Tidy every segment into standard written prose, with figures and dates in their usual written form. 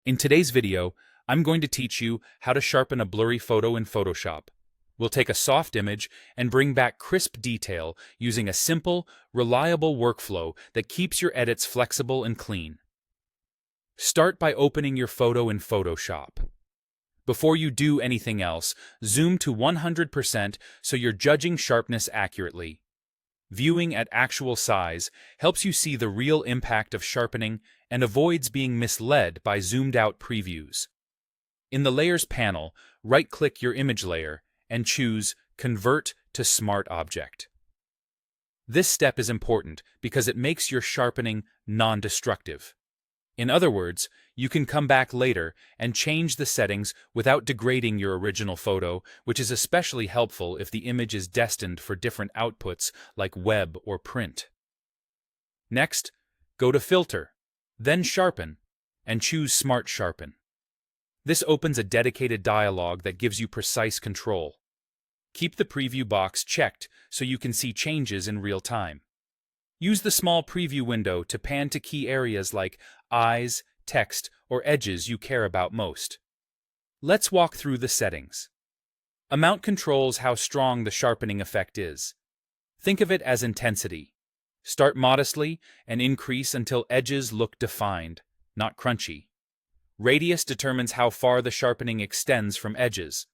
In today's video, I'm going to teach you how to sharpen a blurry photo in Photoshop. We'll take a soft image and bring back crisp detail using a simple, reliable workflow that keeps your edits flexible and clean. Start by opening your photo in Photoshop. Before you do anything else, zoom to 100% so you're judging sharpness accurately. Viewing at actual size helps you see the real impact of sharpening and avoids being misled by zoomed-out previews. In the Layers panel, right-click your image layer and choose Convert to Smart Object. This step is important because it makes your sharpening non-destructive. In other words, you can come back later and change the settings without degrading your original photo, which is especially helpful if the image is destined for different outputs like web or print. Next, go to Filter, then Sharpen, and choose Smart Sharpen. This opens a dedicated dialog that gives you precise control. Keep the preview box checked so you can see changes in real time. Use the small preview window to pan to key areas like eyes, text, or edges you care about most. Let's walk through the settings. Amount controls how strong the sharpening effect is. Think of it as intensity. Start modestly and increase until edges look defined, not crunchy. Radius determines how far the sharpening extends from edges.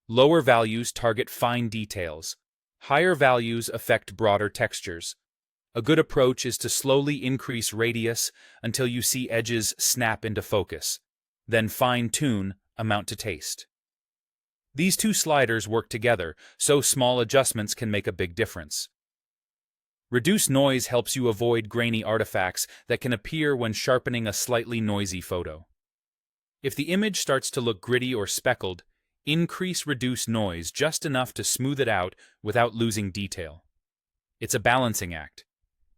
Lower values target fine details. Higher values affect broader textures. A good approach is to slowly increase radius until you see edges snap into focus. Then fine-tune amount to taste. These two sliders work together, so small adjustments can make a big difference. Reduce noise helps you avoid grainy artifacts that can appear when sharpening a slightly noisy photo. If the image starts to look gritty or speckled, increase reduce noise just enough to smooth it out without losing detail. It's a balancing act.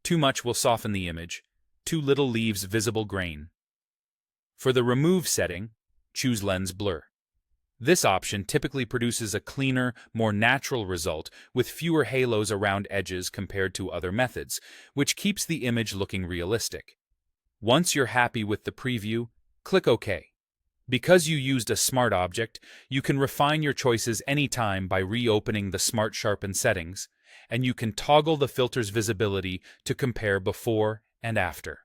Too much will soften the image, too little leaves visible grain. For the Remove setting, choose Lens Blur. This option typically produces a cleaner, more natural result with fewer halos around edges compared to other methods, which keeps the image looking realistic. Once you're happy with the preview, click OK. Because you used a smart object, you can refine your choices anytime by reopening the Smart Sharpen settings, and you can toggle the filter's visibility to compare before and after.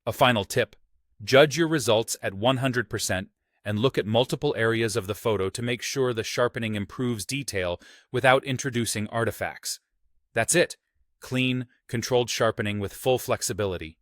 A final tip: judge your results at 100% and look at multiple areas of the photo to make sure the sharpening improves detail without introducing artifacts. That's it. Clean, controlled sharpening with full flexibility.